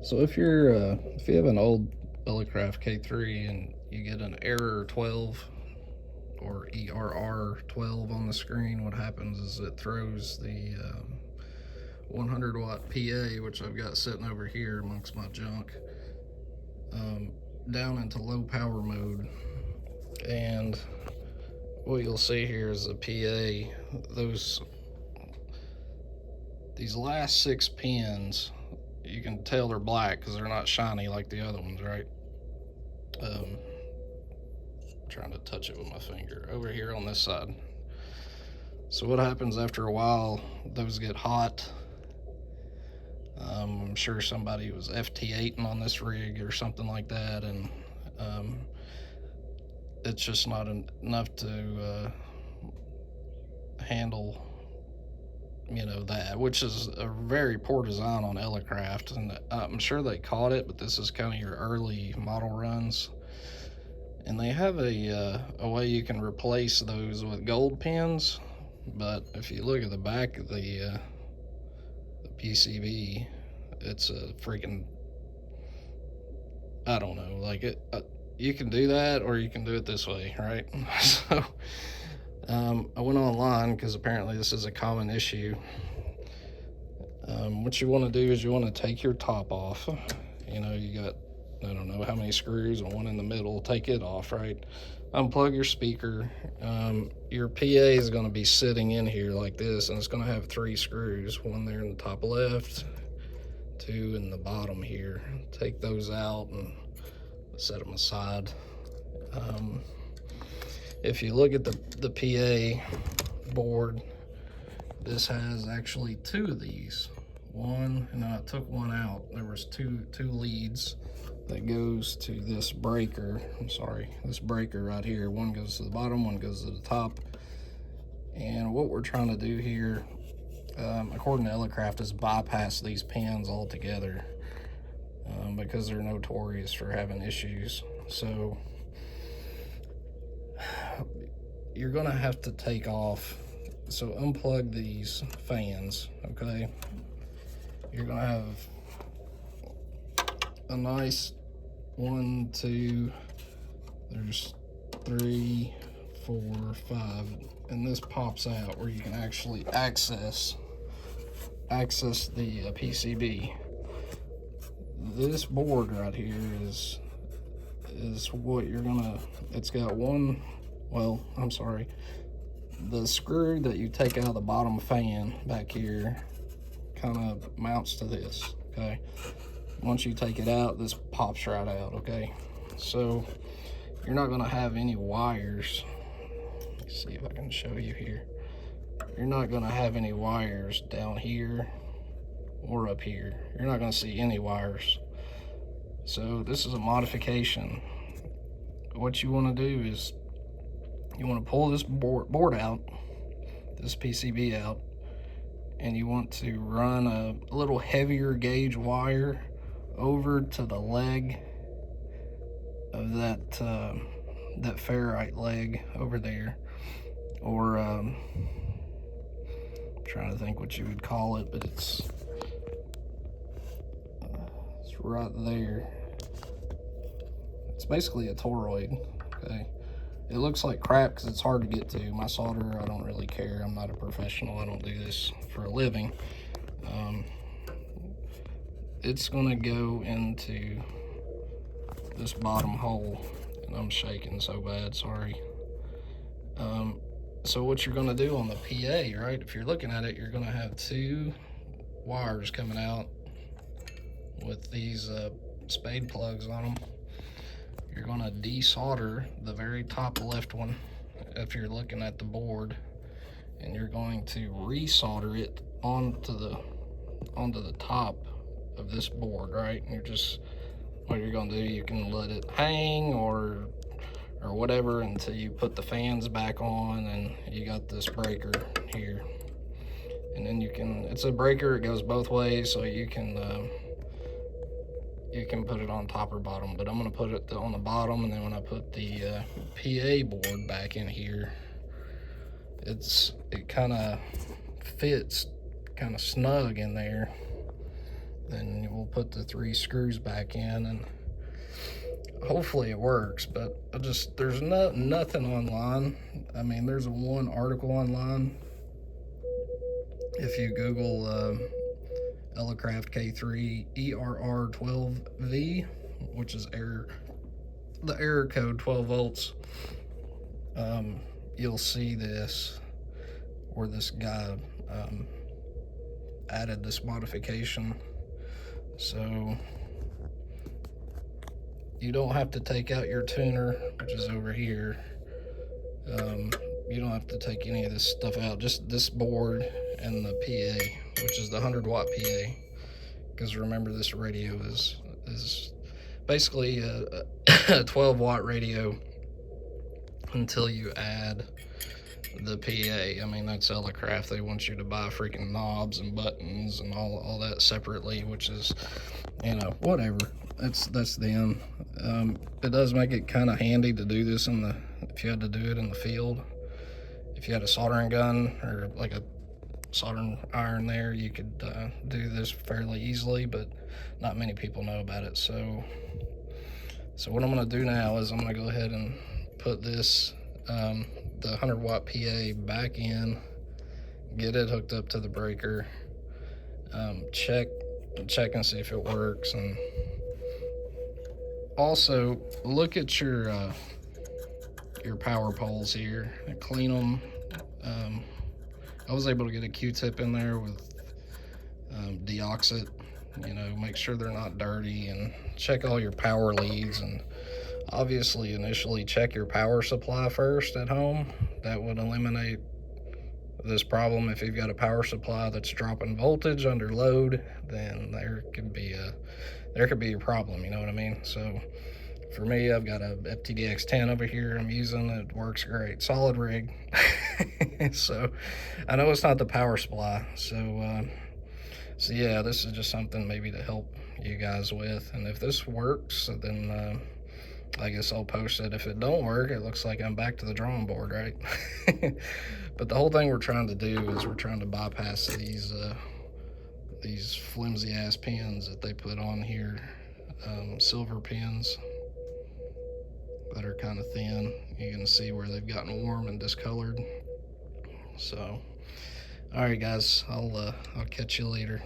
So if you have an old Elecraft K3 and you get an error 12 or ERR 12 on the screen, what happens is it throws the 100 watt PA, which I've got sitting over here amongst my junk, down into low power mode. And what you'll see here is the PA, these last 6 pins, you can tell they're black because they're not shiny like the other ones, right? Trying to touch it with my finger over here on this side. So what happens after a while, those get hot. I'm sure somebody was FT8ing on this rig or something like that, and it's just not enough to handle, that, which is a very poor design on Elecraft, and I'm sure they caught it, but this is kind of your early model runs. And they have a way you can replace those with gold pins, but if you look at the back of the PCB, it's a freaking, I don't know, like it. You can do that or you can do it this way, right? So I went online because apparently this is a common issue. What you want to do is you want to take your top off. You got, I don't know how many screws and one in the middle. Take it off, right? Unplug your speaker. Your PA is going to be sitting in here like this, and it's going to have 3 screws, one there in the top left, 2 in the bottom here. Take those out and set them aside. If you look at the PA board, this has actually 2 of these. One, and I took one out. There was two leads that goes to this breaker. This breaker right here. One goes to the bottom, one goes to the top. And what we're trying to do here, according to Elecraft, is bypass these pins altogether, because they're notorious for having issues. So you're gonna have to take off. So unplug these fans, okay? You're gonna have a nice 1, 2, there's 3, 4, 5, and this pops out where you can actually access the PCB. This board right here is what you're gonna, it's got one, well, I'm sorry, the screw that you take out of the bottom fan back here kind of mounts to this, okay? Once you take it out, this pops right out, okay? So you're not gonna have any wires. Let's see if I can show you here. You're not gonna have any wires down here or up here. You're not gonna see any wires. So this is a modification. What you wanna do is you wanna pull this board out, this PCB out, and you want to run a little heavier gauge wire over to the leg of that ferrite leg over there, or I'm trying to think what you would call it, but it's right there. It's basically a toroid, okay? It looks like crap because it's hard to get to. My solder, I don't really care. I'm not a professional. I don't do this for a living. It's gonna go into this bottom hole, and I'm shaking so bad, sorry. So what you're gonna do on the PA, right? If you're looking at it, you're gonna have 2 wires coming out with these spade plugs on them. You're gonna desolder the very top left one if you're looking at the board, and you're going to resolder it onto the top of this board, right? And what you're gonna do, you can let it hang or whatever until you put the fans back on, and you got this breaker here. And then it's a breaker, it goes both ways, so you can put it on top or bottom, but I'm gonna put it on the bottom, and then when I put the PA board back in here, it kind of fits kind of snug in there. Then we'll put the 3 screws back in, and hopefully it works. But there's nothing online. I mean, there's one article online. If you Google Elecraft K3 ERR 12V, which is the error code 12 volts, you'll see this, where this guy added this modification. So you don't have to take out your tuner, which is over here. You don't have to take any of this stuff out, just this board and the PA, which is the 100-watt PA. Because remember, this radio is basically a 12-watt radio until you add the PA. I mean, that's Elecraft. They want you to buy freaking knobs and buttons and all that separately, which is, you know, whatever. That's them. It does make it kind of handy to do this if you had to do it in the field. If you had a soldering gun or like a soldering iron there, you could do this fairly easily, but not many people know about it. So what I'm going to do now is I'm going to go ahead and put this the 100-watt PA back in, get it hooked up to the breaker, check and see if it works, and also look at your power poles here and clean them. I was able to get a Q-tip in there with deoxit, you know, make sure they're not dirty, and check all your power leads, and obviously initially check your power supply first at home. That would eliminate this problem. If you've got a power supply that's dropping voltage under load, then there could be a problem, you know what I mean? So for me, I've got a FTDX10 over here I'm using. It works great, solid rig. So I know it's not the power supply, so yeah, this is just something maybe to help you guys with. And if this works, then I guess I'll post it. If it don't work, it looks like I'm back to the drawing board, right? But the whole thing we're trying to do is we're trying to bypass these flimsy ass pins that they put on here, silver pins that are kind of thin. You can see where they've gotten warm and discolored. So all right guys, I'll catch you later.